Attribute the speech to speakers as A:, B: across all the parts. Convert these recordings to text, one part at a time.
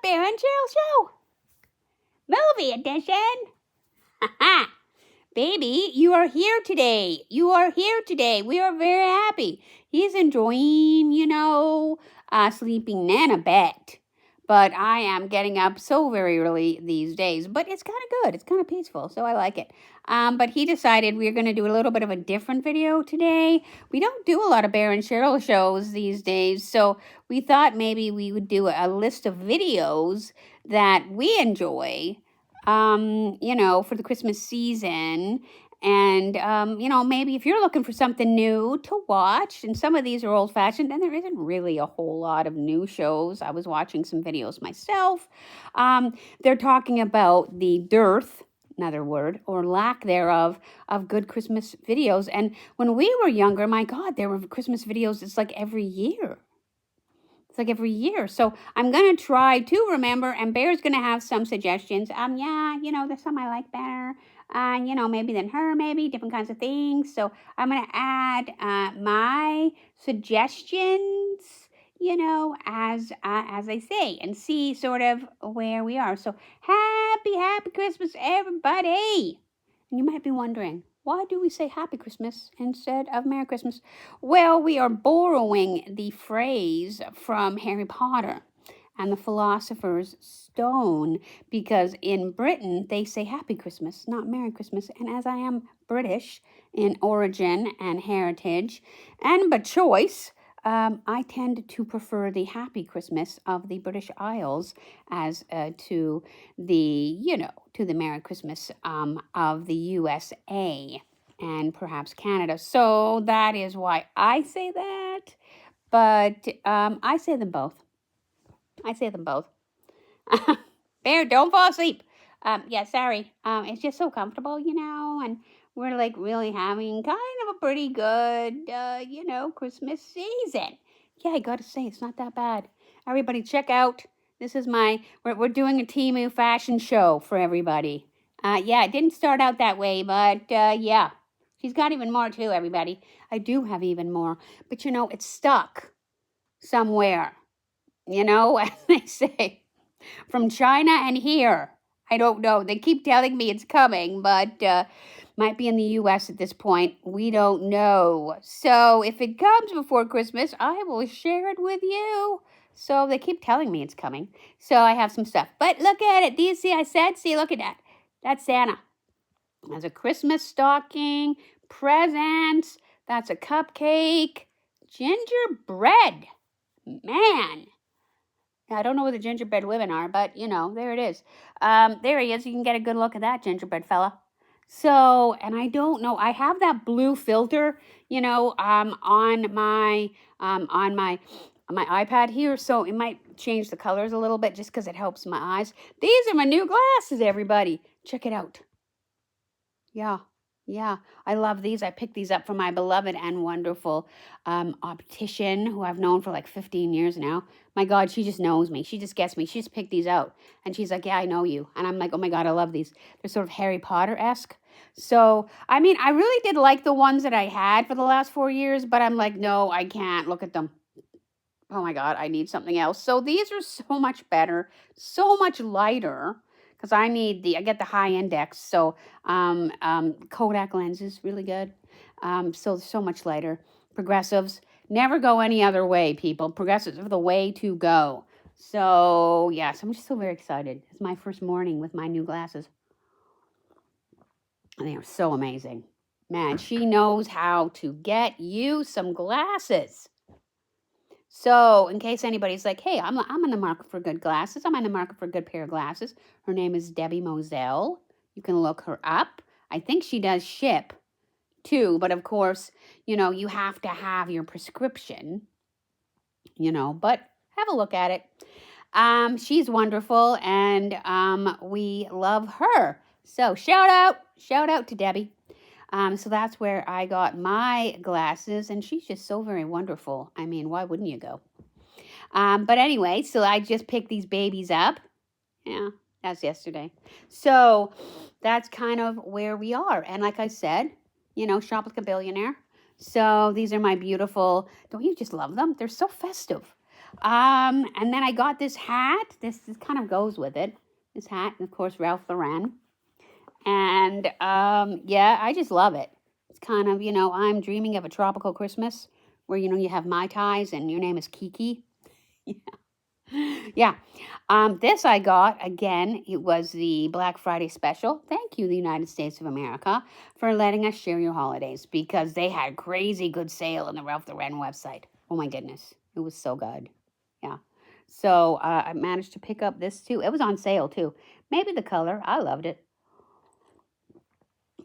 A: Bear and Cheryl Show. Movie edition. Ha Baby, you are here today. You are here today. We are very happy. He's enjoying, sleeping in a bed. But I am getting up so very early these days. But it's kind of good. It's kind of peaceful, so I like it. But he decided we're going to do a little bit of a different video today. We don't do a lot of Bear and Cheryl shows these days, so we thought maybe we would do a list of videos that we enjoy, for the Christmas season. And, maybe if you're looking for something new to watch, and some of these are old-fashioned, and there isn't really a whole lot of new shows. I was watching some videos myself. They're talking about the dearth, another word, or lack thereof, of good Christmas videos. And when we were younger, my God, there were Christmas videos, it's like every year. So I'm going to try to remember, and Bear's going to have some suggestions. There's some I like better. Maybe than her, maybe different kinds of things. So I'm going to add my suggestions, as I say, and see sort of where we are. So happy Christmas, everybody. And you might be wondering, why do we say Happy Christmas instead of Merry Christmas? Well, we are borrowing the phrase from Harry Potter and the Philosopher's Stone, because in Britain, they say Happy Christmas, not Merry Christmas. And as I am British in origin and heritage and by choice, I tend to prefer the Happy Christmas of the British Isles as to the Merry Christmas of the USA and perhaps Canada. So that is why I say that. But I say them both. Bear, don't fall asleep. Sorry. It's just so comfortable, and we're like really having kind of a pretty good, Christmas season. Yeah, I gotta say, it's not that bad. Everybody check out, this is we're doing a Temu fashion show for everybody. It didn't start out that way, but she's got even more too, everybody. I do have even more, but it's stuck somewhere, as they say, from China and here. I don't know. They keep telling me it's coming, but might be in the U.S. at this point. We don't know. So if it comes before Christmas, I will share it with you. So they keep telling me it's coming. So I have some stuff. But look at it. Do you see? Look at that. That's Santa. There's a Christmas stocking, presents. That's a cupcake, gingerbread. Man. I don't know where the gingerbread women are, but, there it is. There he is. You can get a good look at that gingerbread fella. So, and I don't know. I have that blue filter, on my iPad here. So it might change the colors a little bit just because it helps my eyes. These are my new glasses, everybody. Check it out. Yeah, I love these. I picked these up from my beloved and wonderful optician who I've known for like 15 years now. My God, she just knows me. She just gets me. She just picked these out. And she's like, yeah, I know you. And I'm like, oh my God, I love these. They're sort of Harry Potter-esque. So, I really did like the ones that I had for the last 4 years, but I'm like, no, I can't look at them. Oh my God, I need something else. So these are so much better, so much lighter. Because I get the high index, so Kodak lenses, really good. So much lighter. Progressives, never go any other way, people. Progressives are the way to go. So, yes, I'm just so very excited. It's my first morning with my new glasses. And they are so amazing. Man, she knows how to get you some glasses. So, in case anybody's like, hey, I'm in the market for good glasses. I'm in the market for a good pair of glasses. Her name is Debbie Moselle. You can look her up. I think she does ship, too. But, of course, you have to have your prescription, But have a look at it. She's wonderful, and we love her. So, shout out to Debbie. So that's where I got my glasses, and she's just so very wonderful. Why wouldn't you go? But anyway, so I just picked these babies up. Yeah, that's yesterday. So that's kind of where we are. And like I said, shop like a billionaire. So these are my beautiful, don't you just love them? They're so festive. And then I got this hat. This kind of goes with it. This hat, and of course, Ralph Lauren. And yeah, I just love it. It's kind of, I'm dreaming of a tropical Christmas where, you have Mai Tais and your name is Kiki. Yeah. This I got, again, it was the Black Friday special. Thank you, the United States of America, for letting us share your holidays because they had crazy good sale on the Ralph Lauren website. Oh my goodness. It was so good. Yeah. So I managed to pick up this too. It was on sale too. Maybe the color. I loved it.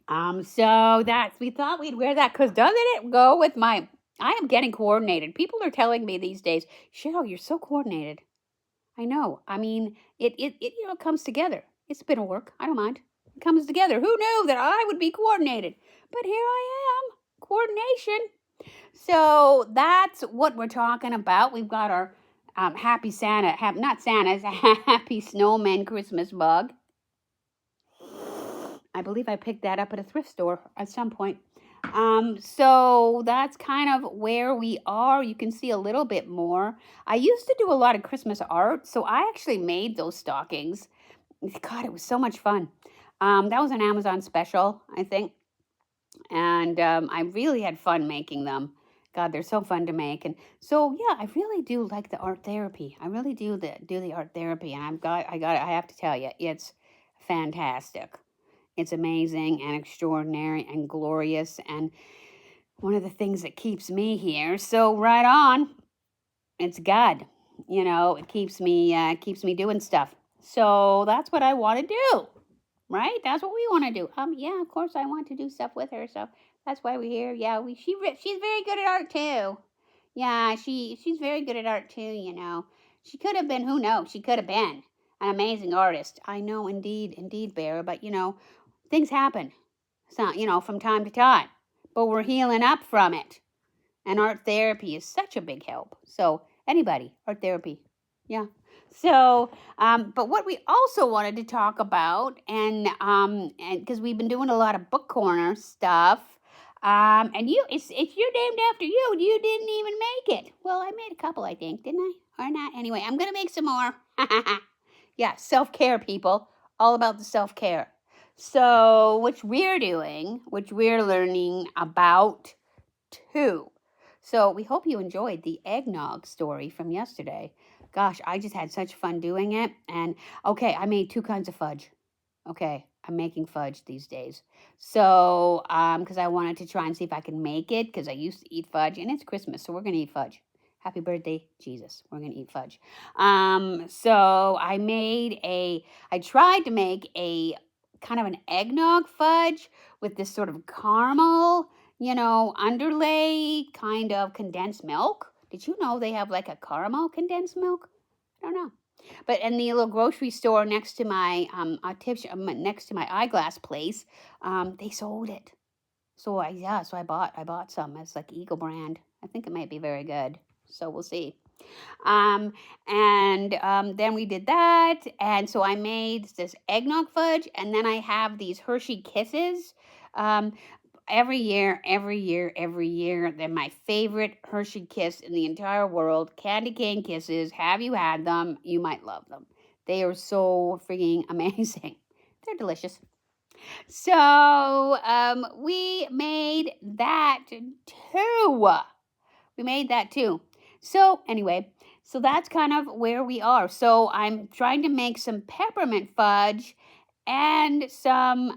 A: So we thought we'd wear that because doesn't it go with I am getting coordinated. People are telling me these days, Cheryl, you're so coordinated. I know. I mean, it comes together. It's a bit of work. I don't mind. It comes together. Who knew that I would be coordinated? But here I am, coordination. So that's what we're talking about. We've got our happy Santa, not Santa's, happy snowman Christmas bug. I believe I picked that up at a thrift store at some point. So that's kind of where we are. You can see a little bit more. I used to do a lot of Christmas art, so I actually made those stockings. God, it was so much fun. That was an Amazon special, I think. And I really had fun making them. God, they're so fun to make. And so, yeah, I really do like the art therapy. I really do the art therapy. And I have to tell you, it's fantastic. It's amazing and extraordinary and glorious and one of the things that keeps me here. So right on, it's God. It keeps me doing stuff. So that's what I want to do. Right? That's what we want to do. Yeah, of course I want to do stuff with her. So that's why we're here. Yeah, she's very good at art too. Yeah, she's very good at art too, She could have been, who knows? She could have been an amazing artist. I know, indeed, Bear, but things happen. So, from time to time. But we're healing up from it. And art therapy is such a big help. So, anybody, art therapy. Yeah. So, but what we also wanted to talk about, and because we've been doing a lot of book corner stuff, and it's you're named after you. You didn't even make it. Well, I made a couple, I think, didn't I? Or not? Anyway, I'm gonna make some more. Yeah, self-care, people. All about the self-care. So, which we're learning about too. So we hope you enjoyed the eggnog story from yesterday. Gosh, I just had such fun doing it. And okay, I made two kinds of fudge. Okay, I'm making fudge these days. So, because I wanted to try and see if I can make it, because I used to eat fudge, and it's Christmas, so we're gonna eat fudge. Happy birthday, Jesus. We're gonna eat fudge. So I tried to make a kind of an eggnog fudge with this sort of caramel, underlay kind of condensed milk. Did you know they have like a caramel condensed milk? I don't know. But in the little grocery store next to my next to my eyeglass place, they sold it. So I bought some. It's like Eagle brand. I think it might be very good. So we'll see. And then we did that, and so I made this eggnog fudge, and then I have these Hershey Kisses. Every year, they're my favorite Hershey Kiss in the entire world. Candy cane kisses. Have you had them? You might love them. They are so freaking amazing. They're delicious. So we made that too. So anyway, so that's kind of where we are. So I'm trying to make some peppermint fudge and some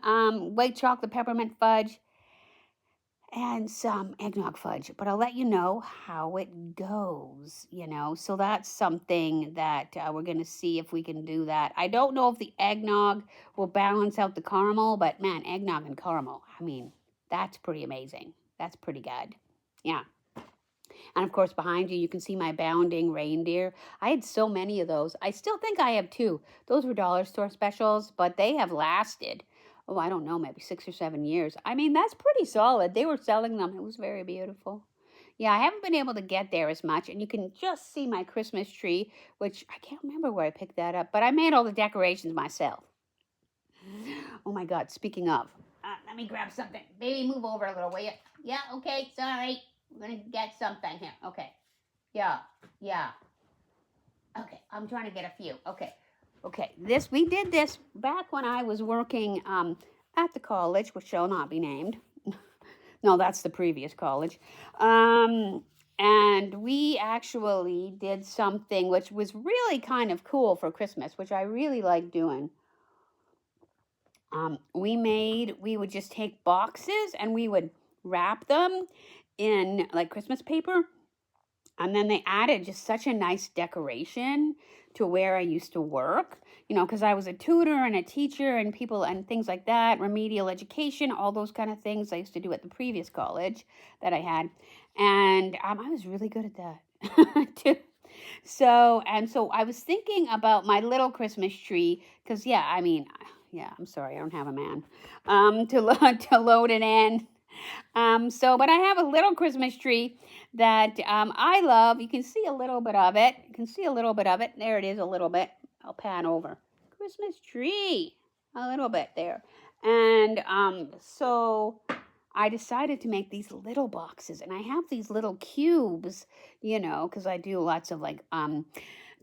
A: white chocolate peppermint fudge and some eggnog fudge. But I'll let you know how it goes, So that's something that we're going to see if we can do that. I don't know if the eggnog will balance out the caramel, but man, eggnog and caramel, I mean, that's pretty amazing. That's pretty good. Yeah. And of course, behind you, you can see my bounding reindeer. I had so many of those. I still think I have two. Those were dollar store specials, but they have lasted, oh, I don't know, maybe 6 or 7 years. I mean, that's pretty solid. They were selling them. It was very beautiful. Yeah, I haven't been able to get there as much, and you can just see my Christmas tree, which I can't remember where I picked that up, but I made all the decorations myself. Oh my God, speaking of, let me grab something. Baby, move over a little, will you? Yeah, okay, sorry. We're going to get something here. Okay. Yeah. I'm trying to get a few. Okay. Okay. We did this back when I was working at the college, which shall not be named. No, that's the previous college. Um, and we actually did something which was really kind of cool for Christmas, which I really like doing. We would just take boxes and we would wrap them in like Christmas paper, and then they added just such a nice decoration to where I used to work, because I was a tutor and a teacher and people and things like that, remedial education, all those kind of things I used to do at the previous college that I had. And I was really good at that too. So I was thinking about my little Christmas tree because, yeah, I'm sorry, I don't have a man to load it in. But I have a little Christmas tree that I love. You can see a little bit of it. You can see a little bit of it. There it is, a little bit. I'll pan over. Christmas tree, a little bit there. And so I decided to make these little boxes, and I have these little cubes, because I do lots of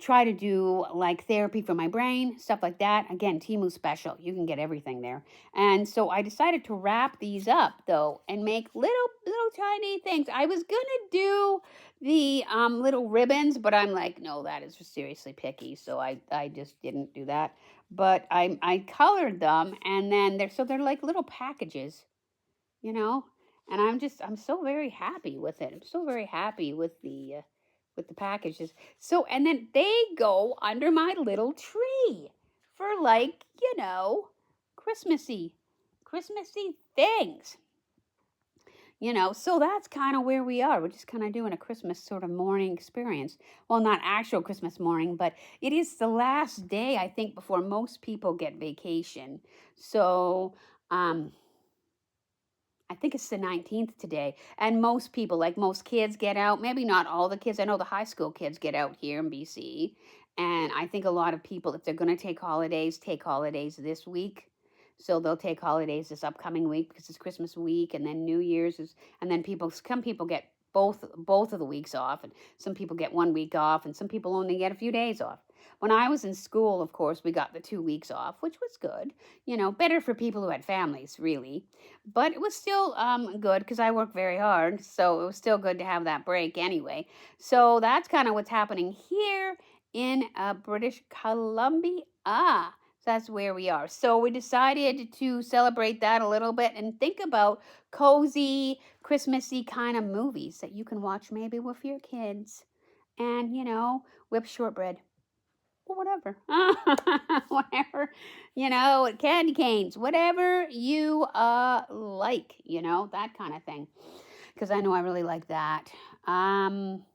A: try to do like therapy for my brain, stuff like that. Again, Temu special. You can get everything there. And so I decided to wrap these up though and make little tiny things. I was gonna do the little ribbons, but I'm like, no, that is seriously picky. So I just didn't do that. But I colored them, and then they're like little packages, you know and I'm so very happy with it. I'm so very happy with the packages. So, and then they go under my little tree for christmassy christmassy things. So that's kind of where we are. We're just kind of doing a Christmas sort of morning experience. Well, not actual Christmas morning, but it is the last day, I think, before most people get vacation. So I think it's the 19th today. And most people, like most kids, get out. Maybe not all the kids. I know the high school kids get out here in BC. And I think a lot of people, if they're going to take holidays this week. So they'll take holidays this upcoming week because it's Christmas week, and then New Year's is, and then some people get both of the weeks off, and some people get 1 week off, and some people only get a few days off. When I was in school, of course, we got the 2 weeks off, which was good. Better for people who had families, really. But it was still good because I worked very hard, so it was still good to have that break anyway. So that's kind of what's happening here in British Columbia. So that's where we are. So we decided to celebrate that a little bit and think about cozy, Christmassy kind of movies that you can watch maybe with your kids. And, whip shortbread. Or whatever. Whatever. Candy canes. Whatever you like, that kind of thing. Because I know I really like that.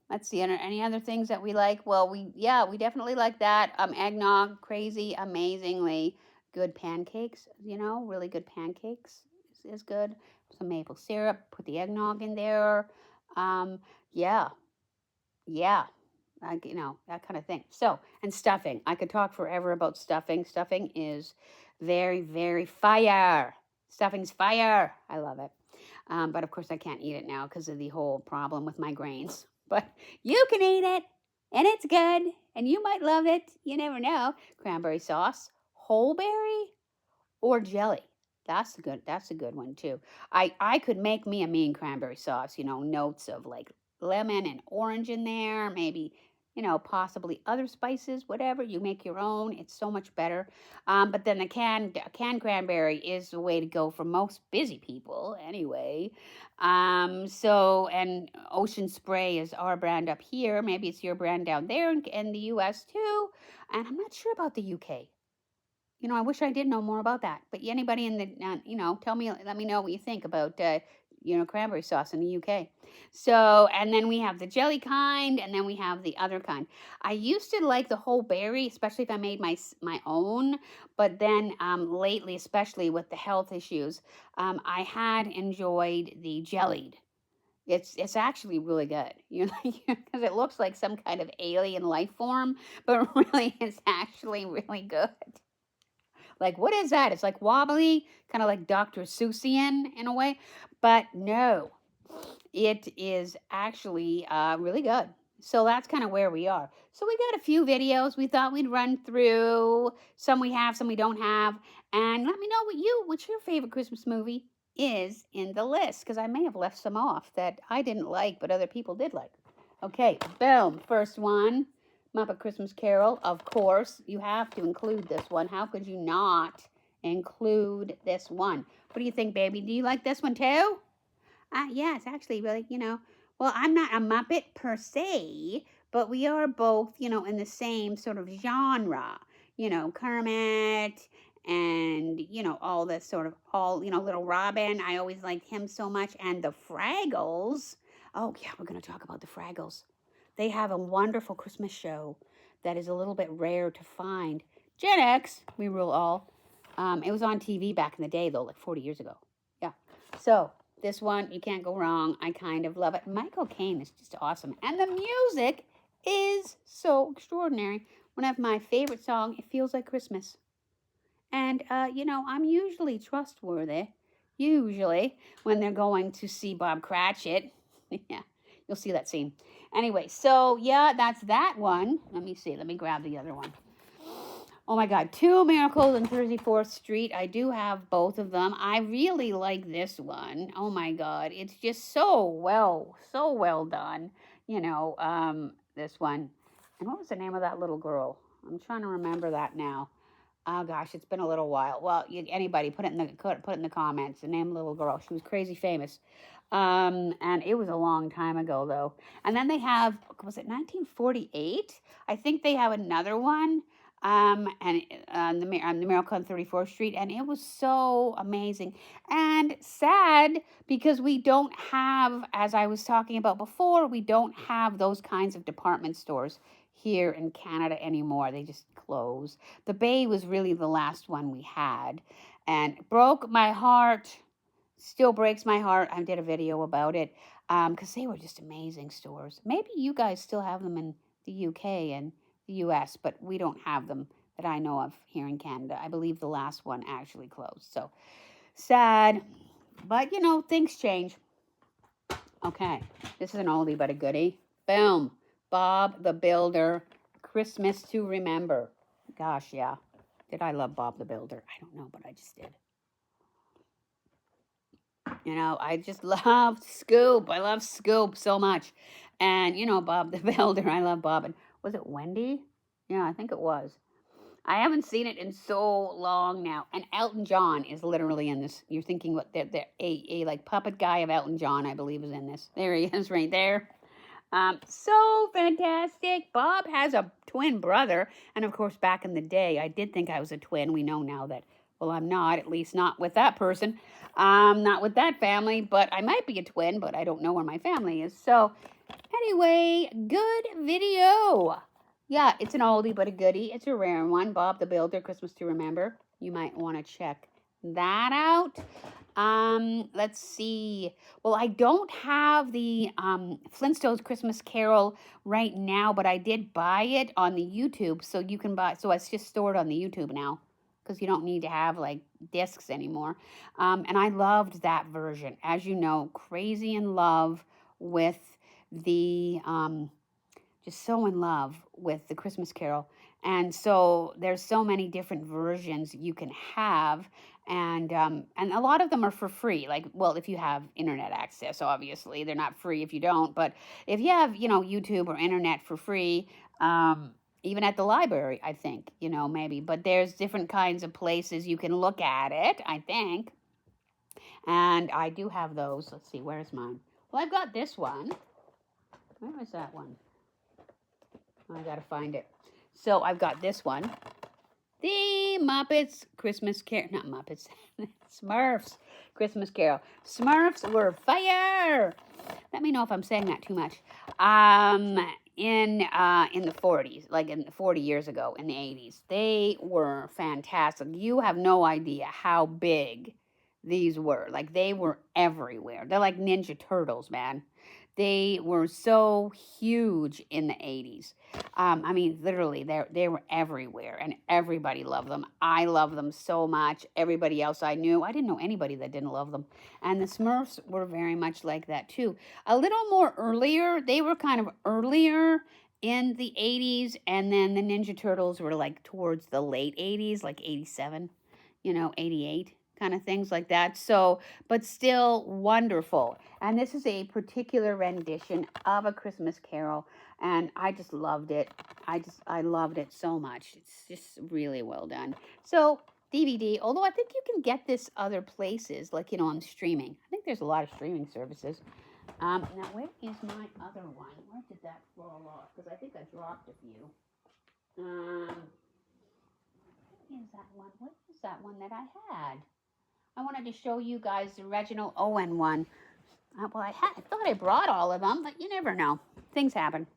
A: Let's see, any other things that we like? Well, we definitely like that. Eggnog, crazy, amazingly good pancakes. Really good pancakes is good. Some maple syrup. Put the eggnog in there. Yeah, that kind of thing. So, and stuffing. I could talk forever about stuffing. Stuffing is very, very fire. Stuffing's fire. I love it. But of course, I can't eat it now because of the whole problem with my grains. But you can eat it, and it's good, and you might love it. You never know. Cranberry sauce, whole berry, or jelly. That's a good one too. I could make me a mean cranberry sauce. Notes of like lemon and orange in there, maybe possibly other spices, whatever. You make your own. It's so much better. But then the canned cranberry is the way to go for most busy people anyway. And Ocean Spray is our brand up here. Maybe it's your brand down there in the U.S. too. And I'm not sure about the U.K. I wish I did know more about that. But anybody in the, let me know what you think about, cranberry sauce in the UK. So, and then we have the jelly kind, and then we have the other kind. I used to like the whole berry, especially if I made my own. But then lately, especially with the health issues, I had enjoyed the jellied. It's actually really good, because it looks like some kind of alien life form, but really it's actually really good. Like, what is that? It's like wobbly, kind of like Dr. Seussian in a way. But no, it is actually really good. So that's kind of where we are. So we got a few videos we thought we'd run through. Some we have, some we don't have. And let me know what's your favorite Christmas movie is in the list, because I may have left some off that I didn't like, but other people did like. Okay, boom. First one, Muppet Christmas Carol. Of course, you have to include this one. How could you not include this one? What do you think, baby? Do you like this one too? Yeah, it's actually really, well, I'm not a Muppet per se, but we are both, in the same sort of genre. Kermit and, all this sort of, Little Robin. I always liked him so much. And the Fraggles. Oh, yeah, we're going to talk about the Fraggles. They have a wonderful Christmas show that is a little bit rare to find. Gen X, we rule all. It was on TV back in the day, though, like 40 years ago. Yeah. So, this one, you can't go wrong. I kind of love it. Michael Caine is just awesome. And the music is so extraordinary. One of my favorite songs, It Feels Like Christmas. And, I'm usually trustworthy. Usually, when they're going to see Bob Cratchit. Yeah, you'll see that scene. Anyway, so, yeah, that's that one. Let me see. Let me grab the other one. Oh my God, Two Miracles on 34th Street. I do have both of them. I really like this one. Oh my God, it's just so well done. This one. And what was the name of that little girl? I'm trying to remember that now. Oh gosh, it's been a little while. Well, anybody put it in the comments. The name of the little girl. She was crazy famous. And it was a long time ago though. And then they have, was it 1948? I think they have another one. And the Miracle on 34th Street, and it was so amazing and sad because we don't have, as I was talking about before, we don't have those kinds of department stores here in Canada anymore. They just closed. The Bay was really the last one we had, and it broke my heart. Still breaks my heart. I did a video about it because they were just amazing stores. Maybe you guys still have them in the UK and the US, but we don't have them that I know of here in Canada. I believe the last one actually closed. So sad, but things change. Okay, this is an oldie but a goodie. Boom. Bob the Builder, Christmas to Remember. Gosh, yeah. Did I love Bob the Builder? I don't know, but I just did. I just loved Scoop. I love Scoop so much. And, Bob the Builder. I love Bob. And was it Wendy? Yeah, I think it was. I haven't seen it in so long now. And Elton John is literally in this. You're thinking what a like puppet guy of Elton John, I believe, is in this. There he is right there. So fantastic. Bob has a twin brother. And of course, back in the day, I did think I was a twin. We know now that, well, I'm not, at least not with that person. Not with that family, but I might be a twin, but I don't know where my family is. So anyway, good video. Yeah, it's an oldie but a goodie. It's a rare one. Bob the Builder, Christmas to Remember. You might want to check that out. Let's see. Well, I don't have the Flintstones Christmas Carol right now, but I did buy it on the YouTube, so you can buy. So it's just stored on the YouTube now because you don't need to have like discs anymore. And I loved that version. As you know, crazy in love with the just so in love with the Christmas Carol. And so there's so many different versions you can have. And a lot of them are for free. Like, well, if you have internet access, obviously. They're not free if you don't. But if you have, YouTube or internet for free, even at the library, I think, maybe. But there's different kinds of places you can look at it, I think. And I do have those. Let's see, where's mine? Well, I've got this one. Where is that one? I gotta find it. So I've got this one. The Muppets Christmas Carol. Not Muppets. Smurfs Christmas Carol. Smurfs were fire. Let me know if I'm saying that too much. In the 40s, like in 40 years ago, in the 80s, they were fantastic. You have no idea how big these were. Like, they were everywhere. They're like Ninja Turtles, man. They were so huge in the 80s. I mean, literally, they were everywhere, and everybody loved them. I love them so much. Everybody else I knew, I didn't know anybody that didn't love them. And the Smurfs were very much like that too. A little more earlier, they were kind of earlier in the 80s, and then the Ninja Turtles were like towards the late 80s, like 87, 88, kind of things like that. So, but still wonderful. And this is a particular rendition of A Christmas Carol, and I just loved it. I loved it so much. It's just really well done. So, DVD, although I think you can get this other places, like, on streaming. I think there's a lot of streaming services. Now, where is my other one? Where did that fall off? Because I think I dropped a few. What is that one? What is that one that I had? I wanted to show you guys the Reginald Owen one. Well, I thought I brought all of them, but you never know. Things happen.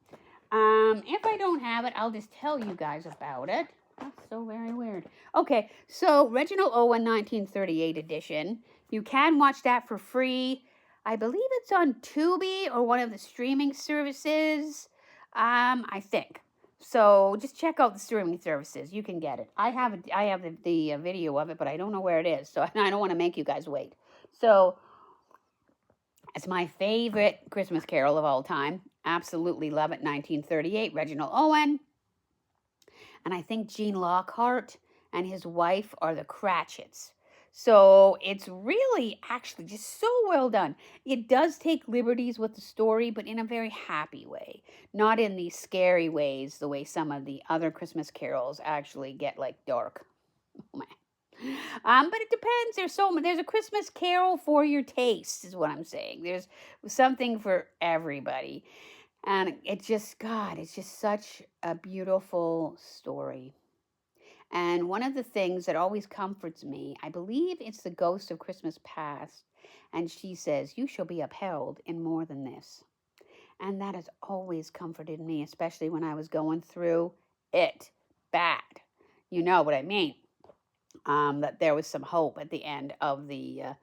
A: If I don't have it, I'll just tell you guys about it. That's so very weird. Okay, so Reginald Owen 1938 edition. You can watch that for free. I believe it's on Tubi or one of the streaming services. I think. So just check out the streaming services. You can get it. I have the video of it, but I don't know where it is. So I don't want to make you guys wait. So it's my favorite Christmas Carol of all time. Absolutely love it. 1938, Reginald Owen. And I think Gene Lockhart and his wife are the Cratchits. So it's really actually just so well done. It does take liberties with the story, but in a very happy way. Not in these scary ways, the way some of the other Christmas carols actually get like dark. Oh, man. But it depends. There's a Christmas Carol for your taste, is what I'm saying. There's something for everybody. And it's just such a beautiful story. And one of the things that always comforts me, I believe it's the Ghost of Christmas Past. And she says, "You shall be upheld in more than this." And that has always comforted me, especially when I was going through it bad. You know what I mean? That there was some hope at the end of it,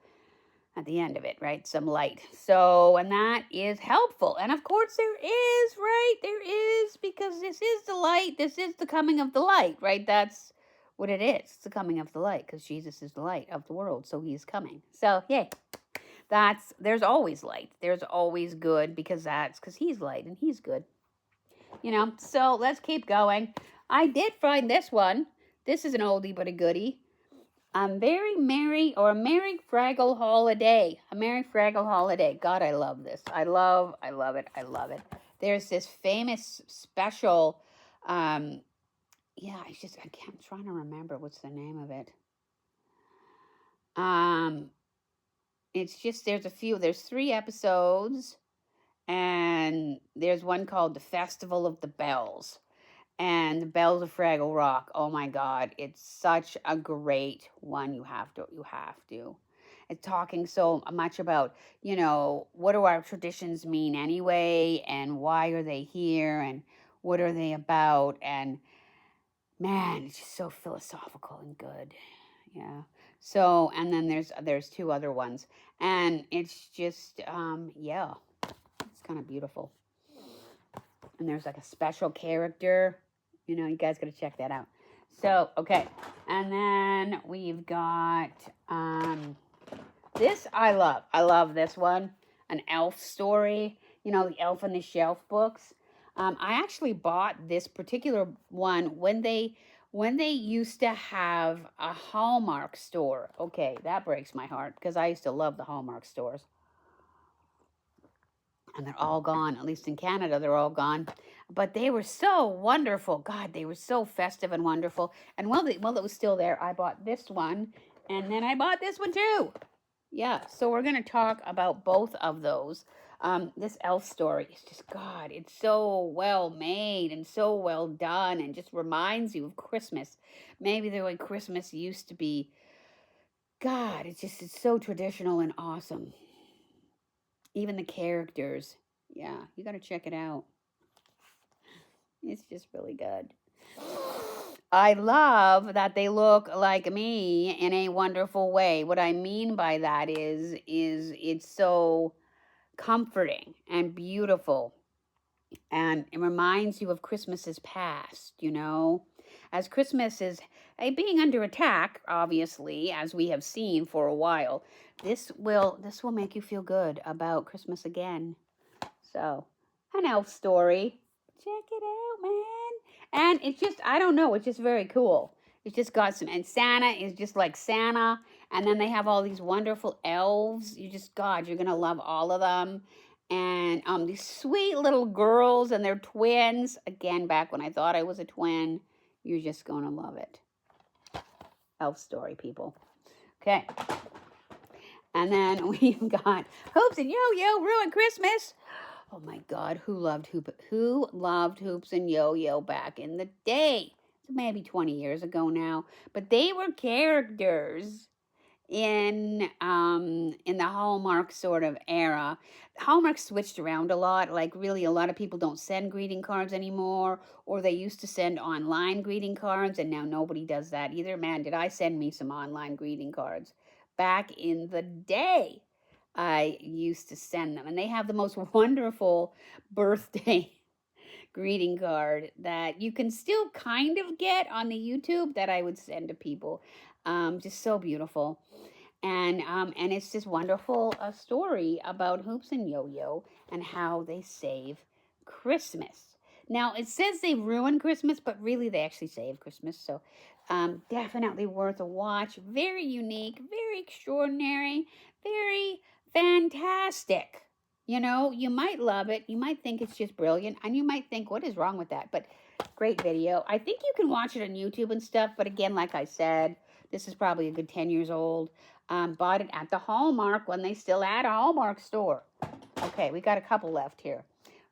A: right? Some light. So, and that is helpful. And of course there is, right? There is, because this is the light. This is the coming of the light, right? That's what it is. It's the coming of the light, because Jesus is the light of the world. So he's coming. So, yay. There's always light. There's always good, because he's light and he's good. So let's keep going. I did find this one. This is an oldie but a goodie. A Merry Fraggle Holiday. A Merry Fraggle Holiday. God, I love this. I love it. There's this famous special, I'm trying to remember what's the name of it. There's 3 episodes, and there's one called The Festival of the Bells. And the Bells of Fraggle Rock. Oh my God, it's such a great one. You have to. It's talking so much about, what do our traditions mean anyway, and why are they here, and what are they about, and man, it's just so philosophical and good. Yeah. So, and then there's 2 other ones, and it's just, it's kind of beautiful. And there's like a special character. You guys got to check that out. So, okay. And then we've got this I love. I love this one. An elf story. The Elf on the Shelf books. I actually bought this particular one when they used to have a Hallmark store. Okay, that breaks my heart, because I used to love the Hallmark stores. And they're all gone. At least in Canada, they're all gone. But they were so wonderful. God, they were so festive and wonderful. And while it was still there, I bought this one. And then I bought this one too. Yeah, so we're going to talk about both of those. This elf story is just, God, it's so well made and so well done, and just reminds you of Christmas. Maybe the way Christmas used to be. God, it's so traditional and awesome. Even the characters. Yeah, you got to check it out. It's just really good. I love that they look like me in a wonderful way. What I mean by that is it's so comforting and beautiful. And it reminds you of Christmases past, as Christmas is being under attack, obviously, as we have seen for a while. This will make you feel good about Christmas again. So, an elf story. Check it out, man. And it's just, I don't know, it's just very cool. It's just got some, and Santa is just like Santa. And then they have all these wonderful elves. God, you're going to love all of them. And these sweet little girls, and they're twins. Again, back when I thought I was a twin. You're just going to love it. Elf story, people. Okay. And then we've got Hoops and Yo-Yo Ruined Christmas. Oh my God, who loved Hoops and Yo-Yo back in the day? Maybe 20 years ago now. But they were characters in the Hallmark sort of era. Hallmark switched around a lot. Like, really, a lot of people don't send greeting cards anymore, or they used to send online greeting cards, and now nobody does that either. Man, did I send me some online greeting cards back in the day. I used to send them, and they have the most wonderful birthday greeting card that you can still kind of get on the YouTube that I would send to people. Just so beautiful. And it's this wonderful story about Hoops and Yo-Yo and how they save Christmas. Now, it says they ruin Christmas, but really they actually save Christmas. So definitely worth a watch. Very unique, very extraordinary, very fantastic. You might love it. You might think it's just brilliant. And you might think, what is wrong with that? But great video. I think you can watch it on YouTube and stuff. But again, like I said, this is probably a good 10 years old. Bought it at the Hallmark when they still had a Hallmark store. Okay, we got a couple left here.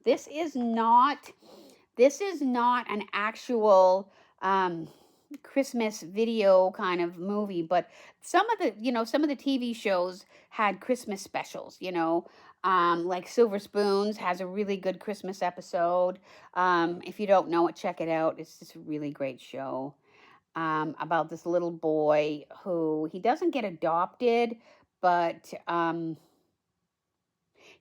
A: This is not an actual Christmas video kind of movie, but some of the TV shows had Christmas specials, like Silver Spoons has a really good Christmas episode. If you don't know it, check it out. It's just a really great show. About this little boy who he doesn't get adopted, but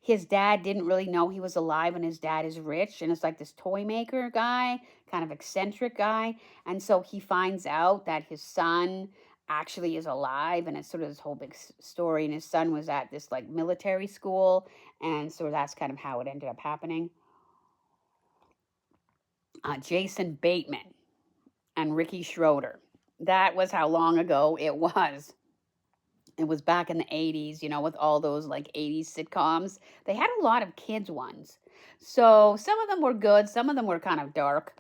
A: his dad didn't really know he was alive, and his dad is rich, and it's like this toy maker guy, kind of eccentric guy, and so he finds out that his son actually is alive, and it's sort of this whole big story, and his son was at this like military school, and so that's kind of how it ended up happening. Jason Bateman and Ricky Schroeder. That was how long ago it was. It was back in the 80s, with all those like 80s sitcoms. They had a lot of kids ones. So some of them were good. Some of them were kind of dark.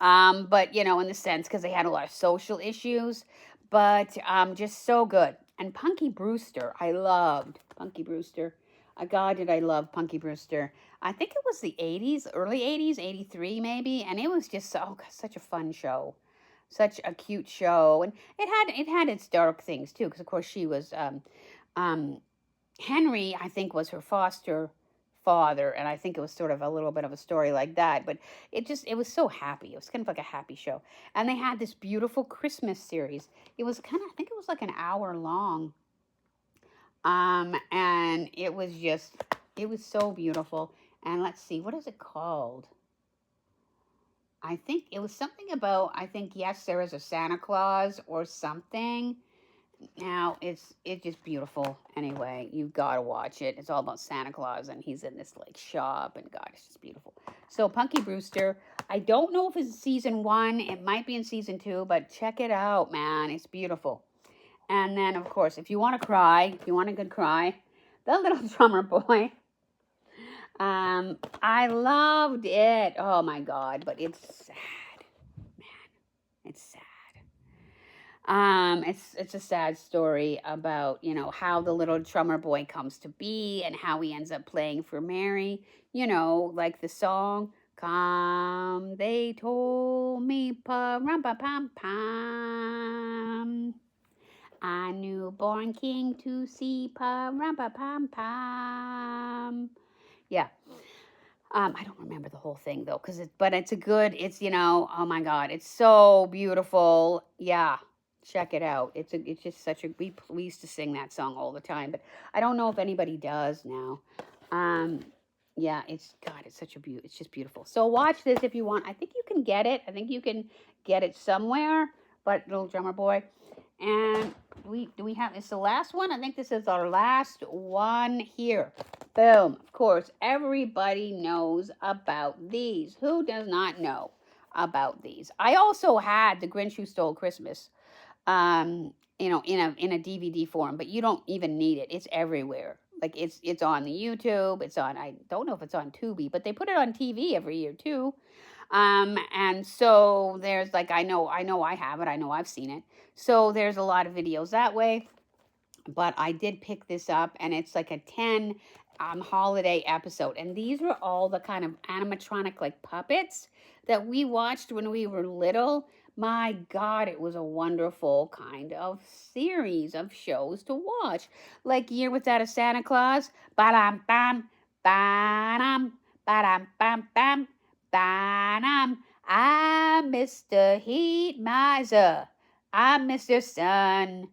A: But, in the sense, because they had a lot of social issues. But just so good. And Punky Brewster, I loved Punky Brewster. God, did I love Punky Brewster. I think it was the 80s, early 80s, 83 maybe. And it was just such a fun show. Such a cute show, and it had its dark things too, because of course she was Henry, I think, was her foster father, and I think it was sort of a little bit of a story like that. But it was so happy. It was kind of like a happy show, and they had this beautiful Christmas series. It was I think it was like an hour long, and it was so beautiful. And let's see, what is it called? I think it was something about, yes, there is a Santa Claus or something. Now, it's just beautiful. Anyway, you've got to watch it. It's all about Santa Claus, and he's in this, like, shop, and God, it's just beautiful. So, Punky Brewster, I don't know if it's season 1. It might be in season 2, but check it out, man. It's beautiful. And then, of course, if you want to cry, if you want a good cry, The Little Drummer Boy. I loved it. Oh my God, but it's sad, man. It's sad. It's a sad story about, how the little drummer boy comes to be and how he ends up playing for Mary. Like the song, "Come, they told me, pa-rum-pa-pam-pam. A newborn king to see, pa-rum-pa-pam-pam." Yeah. I don't remember the whole thing though, but it's oh my God, it's so beautiful. Yeah, check it out. It's just we used to sing that song all the time, but I don't know if anybody does now. Um, yeah, it's God, it's such a beauty. It's just beautiful. So watch this if you want. I think you can get it. I think you can get it somewhere. But Little Drummer Boy, and we have it's the last one. I think this is our last one here. Boom. Of course, everybody knows about these. Who does not know about these? I also had The Grinch Who Stole Christmas. In a DVD form, but you don't even need it. It's everywhere. Like it's on the YouTube. It's on. I don't know if it's on Tubi, but they put it on TV every year too. And so there's like I have it. I know I've seen it. So there's a lot of videos that way. But I did pick this up, and it's like a 10 holiday episode. And these were all the kind of animatronic like puppets that we watched when we were little. My God, it was a wonderful kind of series of shows to watch. Like Year Without a Santa Claus, ba-dum bam, ba-dum, ba-dum bam bam, ba-dum. I'm Mr. Heat Miser. I'm Mr. Sun.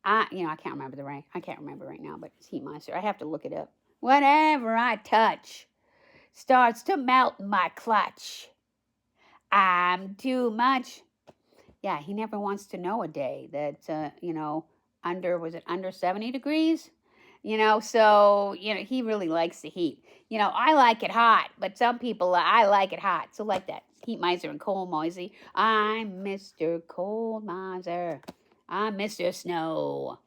A: I can't remember the rank. I can't remember right now, but it's Heat Monster. I have to look it up. Whatever I touch starts to melt in my clutch. I'm too much. Yeah, he never wants to know a day that, under 70 degrees? So, he really likes the heat. I like it hot, but some people, I like it hot. So like that. Heat Miser and Cold Miser. I'm Mr. Cold Miser. I'm Mr. Snow.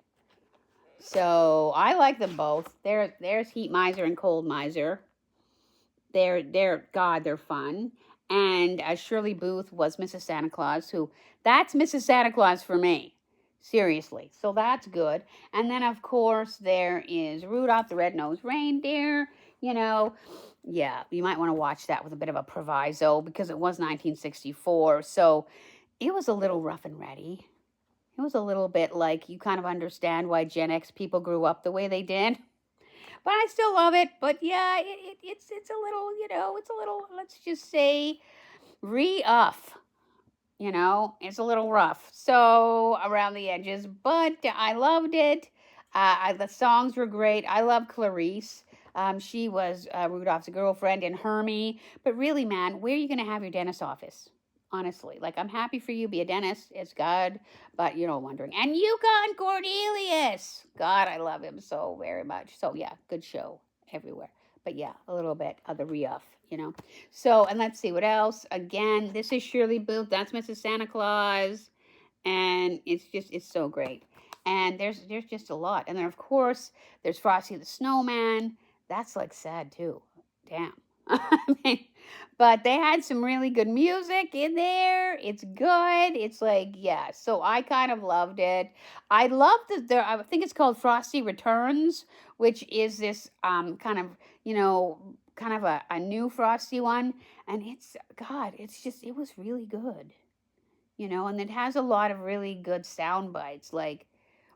A: So I like them both. There's Heat Miser and Cold Miser. They're fun. And Shirley Booth was Mrs. Santa Claus, that's Mrs. Santa Claus for me. Seriously. So that's good. And then, of course, there is Rudolph the Red-Nosed Reindeer. Yeah, you might want to watch that with a bit of a proviso because it was 1964. So it was a little rough and ready. It was a little bit like you kind of understand why Gen X people grew up the way they did. But I still love it. But yeah, it's a little, it's a little, let's just say, rough. It's a little rough. So around the edges, but I loved it. The songs were great. I love Clarice. She was Rudolph's girlfriend and Hermie. But really, man, where are you going to have your dentist office? Honestly, like I'm happy for you, be a dentist, it's God, but wondering. And Yukon Cornelius, God, I love him so very much. So yeah, good show everywhere. But yeah, a little bit of the reoff, So, and let's see what else. Again, this is Shirley Booth. That's Mrs. Santa Claus, and it's so great. And there's just a lot. And then of course there's Frosty the Snowman. That's like sad too. Damn. I mean, but they had some really good music in there. It's good. It's like, yeah. So I kind of loved it. I loved I think it's called Frosty Returns, which is this kind of, kind of a new Frosty one. And it was really good. And it has a lot of really good sound bites. Like,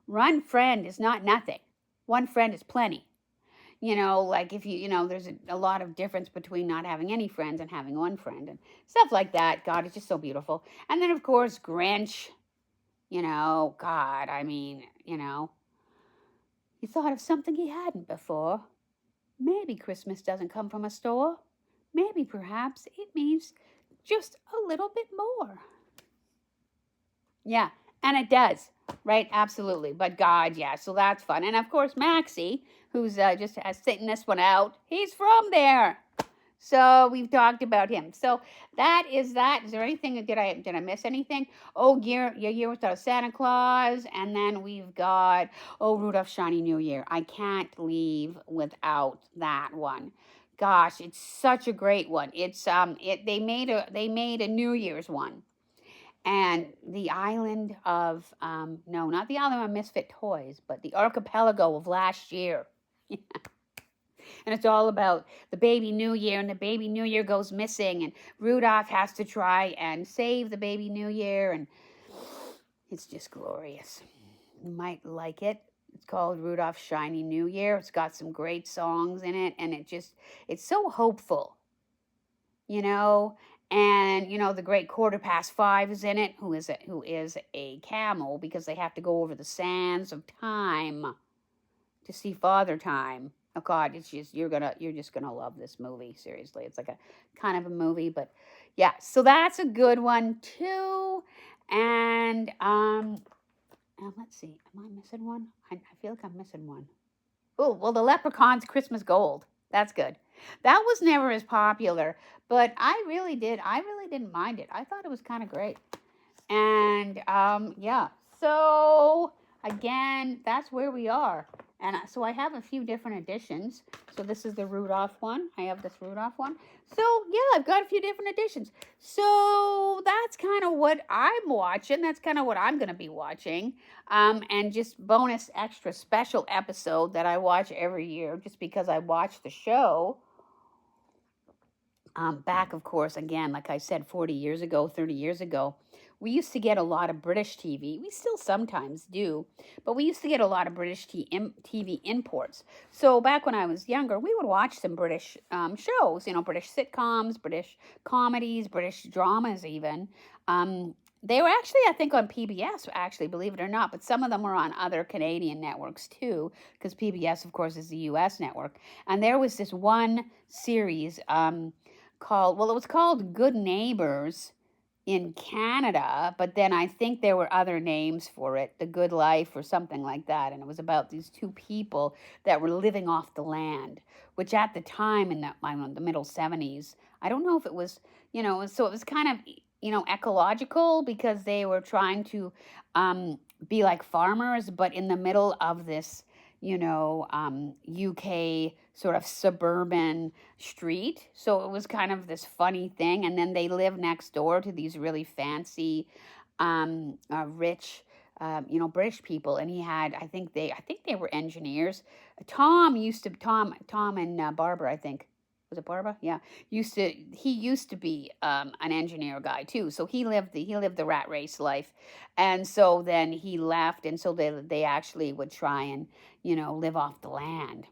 A: one friend is not nothing. One friend is plenty. Like if there's a lot of difference between not having any friends and having one friend and stuff like that. God, it's just so beautiful. And then, of course, Grinch, God, I mean, he thought of something he hadn't before. Maybe Christmas doesn't come from a store. Maybe perhaps it means just a little bit more. Yeah, and it does, right? Absolutely. But God, yeah, so that's fun. And of course, Maxie, who's just sitting this one out, he's from there. So we've talked about him. So that is that. Is there anything, did I miss anything? Oh, Year Without Santa Claus. And then we've got, Rudolph Shiny New Year. I can't leave without that one. Gosh, it's such a great one. It's they made a New Year's one. And the island of, no, not the island of Misfit Toys, but the archipelago of last year. And it's all about the baby New Year, and the baby New Year goes missing, and Rudolph has to try and save the baby New Year, and it's just glorious. You might like it. It's called Rudolph Shiny New Year. It's got some great songs in it, and it's so hopeful, And, the great Quarter Past Five is in it, who is a camel, because they have to go over the sands of time to see Father Time. Oh God, it's just you're just gonna love this movie. Seriously, it's like a kind of a movie, but yeah. So that's a good one too. And let's see, am I missing one? I feel like I'm missing one. Oh well, the Leprechaun's Christmas Gold. That's good. That was never as popular, but I really didn't mind it. I thought it was kind of great. And yeah, so again, that's where we are. And so I have a few different editions. So this is the Rudolph one. I have this Rudolph one. So yeah, I've got a few different editions. So that's kind of what I'm watching. That's kind of what I'm going to be watching. And just bonus extra special episode that I watch every year just because I watch the show. Back, of course, again, like I said, 40 years ago, 30 years ago, we used to get a lot of British TV. We still sometimes do, but we used to get a lot of British TV imports. So back when I was younger, we would watch some British shows, British sitcoms, British comedies, British dramas even. They were actually, I think, on PBS, actually, believe it or not, but some of them were on other Canadian networks too, because PBS, of course, is the US network. And there was this one series it was called Good Neighbors in Canada, but then I think there were other names for it, The Good Life or something like that. And it was about these two people that were living off the land, which at the time in the middle 70s, I don't know if it was, so it was kind of, ecological because they were trying to be like farmers, but in the middle of this, UK sort of suburban street. So it was kind of this funny thing. And then they lived next door to these really fancy, rich, British people. And he had, I think they were engineers. Tom and Barbara, I think. Was it Barbara? Yeah. He used to be an engineer guy too. So he lived the rat race life. And so then he left, and so they actually would try and, live off the land.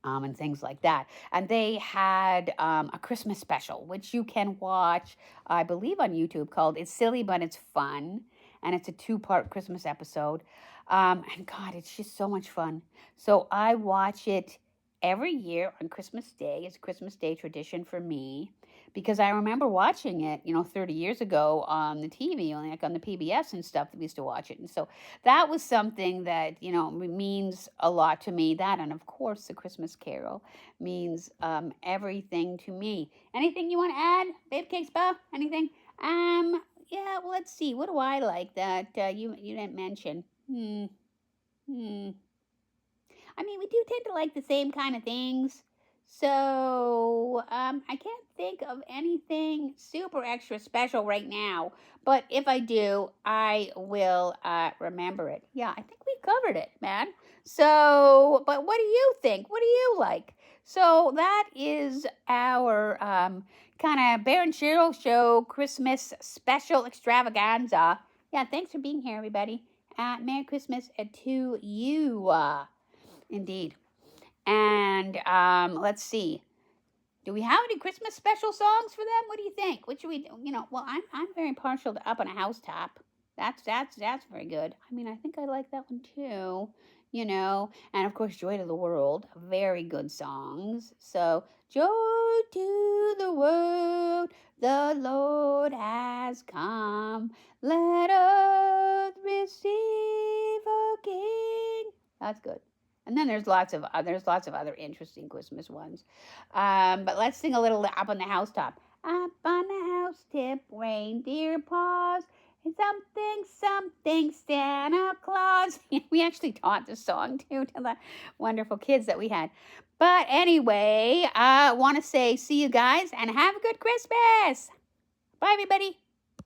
A: And things like that. And they had a Christmas special, which you can watch, I believe, on YouTube called It's Silly But It's Fun. And it's a 2-part Christmas episode. And God, it's just so much fun. So I watch it every year on Christmas Day. It's a Christmas Day tradition for me because I remember watching it, 30 years ago on the TV, like on the PBS and stuff. We used to watch it. And so that was something that, means a lot to me. That, and of course, the Christmas Carol means everything to me. Anything you want to add, Babe Cakes Bow? Anything? Yeah, well, let's see. What do I like that you didn't mention? I mean, we do tend to like the same kind of things. So, I can't think of anything super extra special right now. But if I do, I will remember it. Yeah, I think we've covered it, man. So, but what do you think? What do you like? So that is our kind of Bear and Cheryl show Christmas special extravaganza. Yeah, thanks for being here, everybody. Merry Christmas to you. Indeed. And let's see. Do we have any Christmas special songs for them? What do you think? What should we do? Well, I'm very partial to Up on a Housetop. That's very good. I mean, I think I like that one too. And of course, Joy to the World, very good songs. So, Joy to the world, the Lord has come. Let us receive a King. That's good. And then there's lots of other interesting Christmas ones. But let's sing a little Up on the Housetop. Up on the house tip, reindeer paws, and something, Santa Claus. We actually taught this song too to the wonderful kids that we had. But anyway, I want to say see you guys and have a good Christmas. Bye, everybody.